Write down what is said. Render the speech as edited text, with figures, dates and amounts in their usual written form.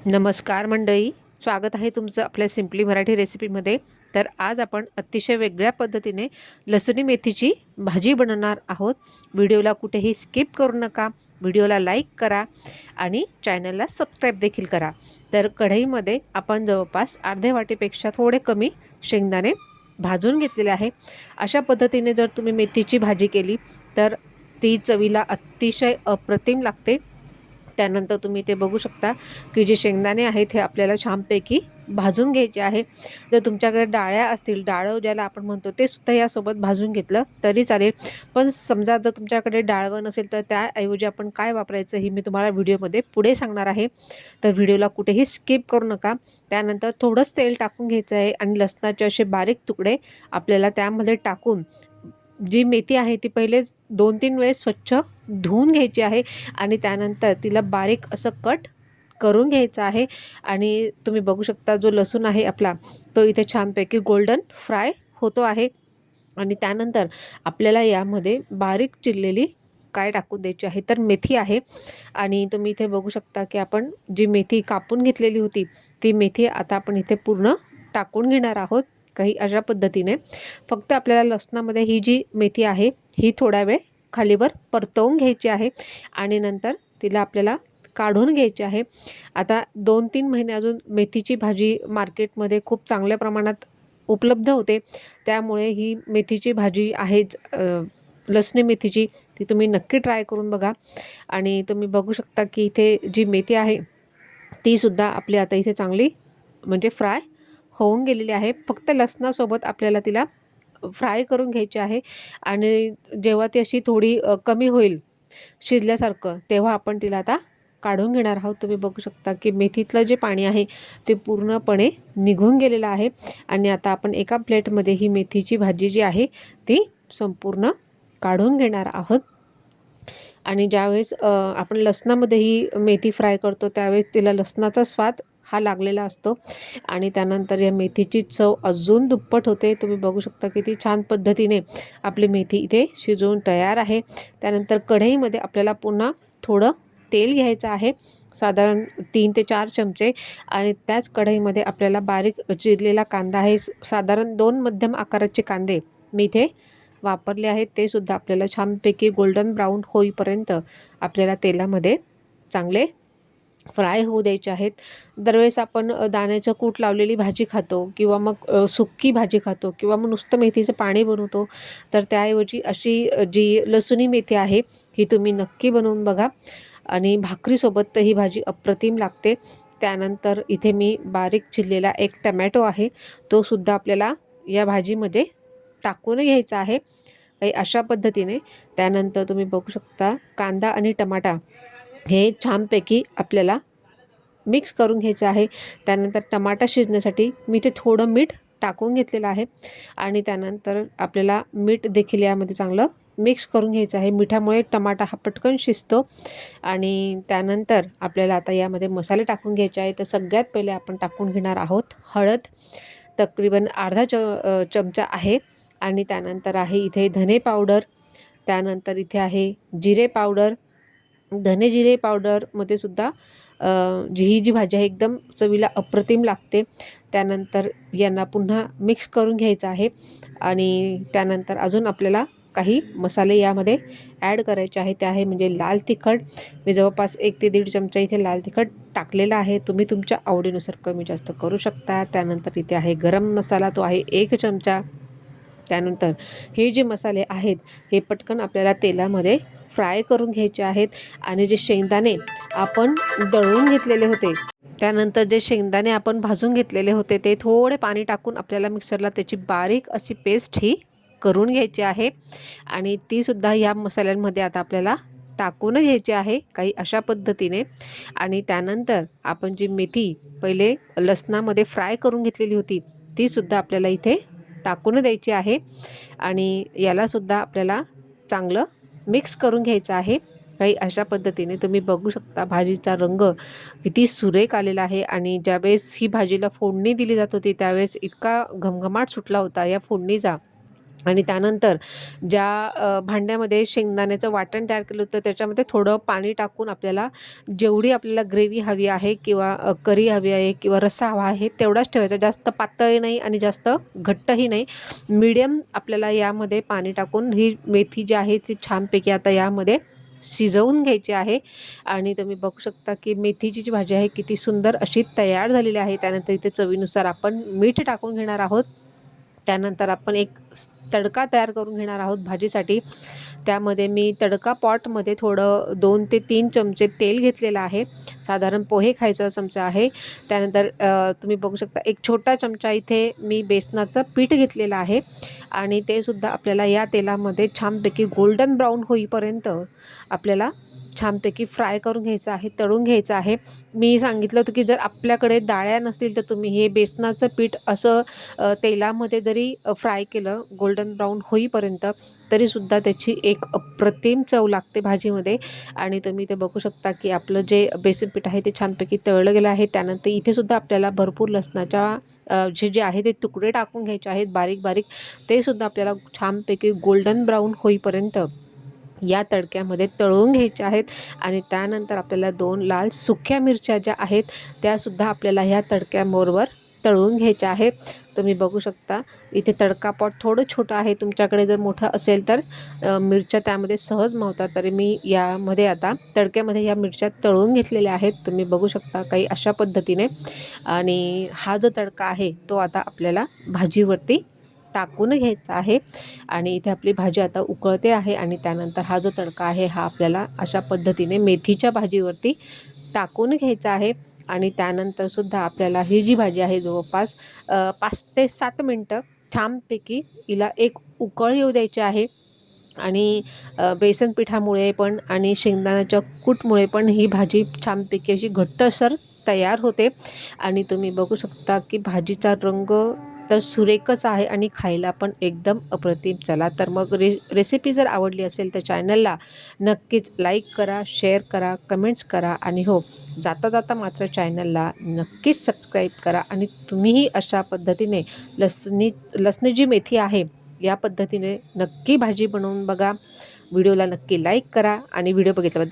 नमस्कार मंडळी, स्वागत आहे तुमचं आपल्या सिम्पली मराठी रेसिपीमध्ये. तर आज आपण अतिशय वेगळ्या पद्धतीने लसुणी मेथीची भाजी बनवणार आहोत. व्हिडिओला कुठेही स्किप करू नका, व्हिडिओला लाईक करा आणि चॅनलला सबस्क्राईब देखील करा. तर कढईमध्ये आपण जवळपास अर्ध्या वाटीपेक्षा थोडे कमी शेंगदाणे भाजून घेतलेले आहे. अशा पद्धतीने जर तुम्ही मेथीची भाजी केली तर ती चवीला अतिशय अप्रतिम लागते. त्यानंतर तुम्ही ते बघू शकता की जे शेंगदाणे आहेत हे आपल्याला छानपैकी भाजून घ्यायचे आहे. जर तुमच्याकडे डाळ्या असतील, डाळं ज्याला आपण म्हणतो, ते सुद्धा यासोबत भाजून घेतलं तरी चालेल. पण समजा जर तुमच्याकडे डाळवं नसेल तर त्याऐवजी आपण काय वापरायचं हे मी तुम्हाला व्हिडिओमध्ये पुढे सांगणार आहे. तर व्हिडिओला कुठेही स्किप करू नका. त्यानंतर थोडंच तेल टाकून घ्यायचं आहे आणि लसणाचे असे बारीक तुकडे आपल्याला त्यामध्ये टाकून जी मेथी आहे ती पहिले 2-3 वेळेस स्वच्छ धुवून घ्यायची आहे आणि त्यानंतर तिला बारीक असं कट करून घ्यायचं आहे. आणि तुम्ही बघू शकता जो लसूण आहे आपला, तो इथे छानपैकी गोल्डन फ्राय होतो आहे. आणि त्यानंतर आपल्याला यामध्ये बारीक चिरलेली काय टाकून द्यायची आहे, तर मेथी आहे. आणि तुम्ही इथे बघू शकता की आपण जी मेथी कापून घेतलेली होती ती मेथी आता आपण इथे पूर्ण टाकून घेणार आहोत. काही अशा पद्धतीने फक्त आपल्याला लसणामध्ये ही जी मेथी आहे ही थोडा वेळ खालीवर परतवून घ्यायची आहे आणि नंतर तिला आपल्याला काढून घ्यायची आहे. आता 2-3 महिने अजून मेथीची भाजी मार्केटमध्ये खूप चांगल्या प्रमाणात उपलब्ध होते. त्यामुळे ही मेथीची भाजी आहे लसणी मेथीची, ती तुम्ही नक्की ट्राय करून बघा. आणि तुम्ही बघू शकता की इथे जी मेथी आहे ती सुद्धा आपली आता इथे चांगली म्हणजे फ्राय होऊन गेलेली आहे. फक्त लसणासोबत आपल्याला तिला फ्राय करून घ्यायची आहे. आणि जेव्हा ती अशी थोडी कमी होईल शिजल्यासारखं, तेव्हा आपण तिला आता काढून घेणार आहोत. तुम्ही बघू शकता की मेथीतलं जे पाणी आहे ते पूर्णपणे निघून गेलेलं आहे. आणि आता आपण एका प्लेटमध्ये ही मेथीची भाजी जी आहे ती संपूर्ण काढून घेणार आहोत. आणि ज्यावेळेस आपण लसणामध्ये ही मेथी फ्राय करतो त्यावेळेस तिला लसणाचा स्वाद हा लागलेला असतो आणि त्यानंतर या मेथीची चव अजून दुप्पट होते. तुम्ही बघू शकता किती छान पद्धतीने आपली मेथी इथे शिजवून तयार आहे. त्यानंतर कढईमध्ये आपल्याला पुन्हा थोडं तेल घ्यायचं आहे, साधारण 3 ते 4 चमचे. आणि त्याच कढईमध्ये आपल्याला बारीक चिरलेला कांदा आहे, साधारण 2 मध्यम आकाराचे कांदे मी इथे वापरले आहेत. ते सुद्धा आपल्याला छानपैकी गोल्डन ब्राऊन होईपर्यंत आपल्याला तेलामध्ये चांगले फ्राय होऊ द्यायचे आहेत. दरवेळेस आपण दाण्याचं कूट लावलेली भाजी खातो किंवा मग सुक्की भाजी खातो किंवा मग नुसतं मेथीचं पाणी बनवतो. तर त्याऐवजी अशी जी लसुणी मेथी आहे ही तुम्ही नक्की बनवून बघा आणि भाकरीसोबत तर ही भाजी अप्रतिम लागते. त्यानंतर इथे मी बारीक चिरलेला एक टमॅटो आहे, तो सुद्धा आपल्याला या भाजीमध्ये टाकून घ्यायचा आहे काही अशा पद्धतीने. त्यानंतर तुम्ही बघू शकता कांदा आणि टमाटा हे छानपैकी आपल्याला मिक्स करून घ्यायचं आहे. त्यानंतर टमाटा शिजण्यासाठी मी ते थोडं मीठ टाकून घेतलेलं आहे आणि त्यानंतर आपल्याला मीठ देखील यामध्ये चांगलं मिक्स करून घ्यायचं आहे. मिठामुळे टमाटा हा पटकन शिजतो. आणि त्यानंतर आपल्याला आता यामध्ये मसाले टाकून घ्यायचे आहे. तर सगळ्यात पहिले आपण टाकून घेणार आहोत हळद, तकरीबन अर्धा चमचा आहे. आणि त्यानंतर आहे इथे धने पावडर, त्यानंतर इथे आहे जिरे पावडर. धने जिरे पावडरमध्ये सुद्धा ही जी भाजी आहे एकदम चवीला अप्रतिम लागते. त्यानंतर यांना पुन्हा मिक्स करून घ्यायचं आहे. आणि त्यानंतर अजून आपल्याला काही मसाले यामध्ये ॲड करायचे आहे. ते आहे म्हणजे लाल तिखट. मी जवळपास 1 ते 1.5 चमचा इथे लाल तिखट टाकलेला आहे. तुम्ही तुमच्या आवडीनुसार कमी जास्त करू शकता. त्यानंतर इथे आहे गरम मसाला, तो आहे 1 चमचा. त्यानंतर हे जे मसाले आहेत हे पटकन आपल्याला तेलामध्ये फ्राय करून घ्यायचे आहेत. आणि जे शेंगदाणे आपण दळून घेतलेले होते, त्यानंतर जे शेंगदाणे आपण भाजून घेतलेले होते ते थोडे पाणी टाकून आपल्याला मिक्सरला त्याची बारीक अशी पेस्ट ही करून घ्यायची आहे. आणि तीसुद्धा या मसाल्यांमध्ये आता आपल्याला टाकून घ्यायची आहे काही अशा पद्धतीने. आणि त्यानंतर आपण जी मेथी पहिले लसणामध्ये फ्राय करून घेतलेली होती तीसुद्धा आपल्याला इथे टाकून द्यायची आहे. आणि यालासुद्धा आपल्याला चांगलं मिक्स करून घ्यायचं आहे काही अशा पद्धतीने. तुम्ही बघू शकता भाजीचा रंग किती सुरेख आलेला आहे. आणि ज्यावेळेस ही भाजीला फोडणी दिली जात होती त्यावेळेस इतका घमघमाट सुटला होता या फोडणीचा आणि त्यानंतर ज्या भांड्यामध्ये शेंगदाण्याचं वाटण तयार केलं होतं त्याच्यामध्ये थोडं पाणी टाकून आपल्याला जेवढी आपल्याला ग्रेव्ही हवी आहे किंवा करी हवी आहे किंवा रस्सा हवा आहे तेवढाच ठेवायचा. जास्त पातळही नाही आणि जास्त घट्टही नाही. मीडियम आपल्याला यामध्ये पाणी टाकून ही मेथी जी आहे ती छानपैकी आता यामध्ये शिजवून घ्यायची आहे. आणि तुम्ही बघू शकता की मेथीची जी भाजी आहे किती सुंदर अशी तयार झालेली आहे. त्यानंतर इथे चवीनुसार आपण मीठ टाकून घेणार आहोत. त्यानंतर आपण एक तडका तयार करून घेणार आहोत भाजीसाठी. त्यामध्ये मी तडका पॉटमध्ये थोडं 2 ते 3 चमचे तेल घेतलेलं आहे. साधारण पोहे खायचा चमचा आहे. त्यानंतर तुम्ही बघू शकता एक छोटा चमचा इथे मी बेसनाचं पीठ घेतलेलं आहे आणि ते सुद्धा आपल्याला या तेलामध्ये छानपैकी गोल्डन ब्राऊन होईपर्यंत आपल्याला छानपैकी फ्राय करून घ्यायचं आहे, तळून घ्यायचं आहे. मी सांगितलं होतं की जर आपल्याकडे डाळ्या नसतील तर तुम्ही हे बेसनाचं पीठ असं तेलामध्ये जरी फ्राय केलं गोल्डन ब्राऊन होईपर्यंत तरीसुद्धा त्याची एक अप्रतिम चव लागते भाजीमध्ये. आणि तुम्ही ते बघू शकता की आपलं जे बेसन पीठ आहे ते छानपैकी तळलं गेलं आहे. त्यानंतर इथेसुद्धा आपल्याला भरपूर लसणाच्या जे आहे ते तुकडे टाकून घ्यायचे आहेत बारीक बारीक. ते सुद्धा आपल्याला छानपैकी गोल्डन ब्राऊन होईपर्यंत या तडक्यामध्ये तळून घ्यायच्या आहेत. आणि त्यानंतर आपल्याला 2 लाल सुक्या मिरच्या ज्या आहेत त्यासुद्धा आपल्याला ह्या तडक्याबरोबर तळून घ्यायच्या आहेत. तुम्ही बघू शकता इथे तडका पॉट थोडं छोटं आहे. तुमच्याकडे जर मोठं असेल तर मिरच्या त्यामध्ये सहज मावतात. तरी मी यामध्ये आता तडक्यामध्ये या मिरच्या तळून घेतलेल्या आहेत. तुम्ही बघू शकता काही अशा पद्धतीने. आणि हा जो तडका आहे तो आता आपल्याला भाजीवरती टाकून घ्यायचा आहे. आणि इथे आपली भाजी आता उकळते आहे आणि त्यानंतर हा जो तडका आहे हा आपल्याला अशा पद्धतीने मेथीच्या भाजीवरती टाकून घ्यायचा आहे. आणि त्यानंतरसुद्धा आपल्याला ही जी भाजी आहे जवळपास 5 ते 7 मिनटं छानपैकी हिला एक उकळ येऊ द्यायची आहे. आणि बेसन पिठामुळे पण आणि शेंगदाण्याच्या कूटमुळे पण ही भाजी छानपैकी अशी घट्टसर तयार होते. आणि तुम्ही बघू शकता की भाजीचा रंग तर सुरेखच आहे आणि खायला पण एकदम अप्रतिम. चला तर मग रेसिपी जर आवडली असेल तर चॅनलला नक्कीच लाईक करा, शेअर करा, कमेंट्स करा आणि हो, जाता जाता मात्र चॅनलला नक्कीच सबस्क्राईब करा. आणि तुम्हीही अशा पद्धतीने लसणी जी मेथी आहे या पद्धतीने नक्की भाजी बनवून बघा. व्हिडिओला नक्की लाईक करा आणि व्हिडिओ बघितल्याबद्दल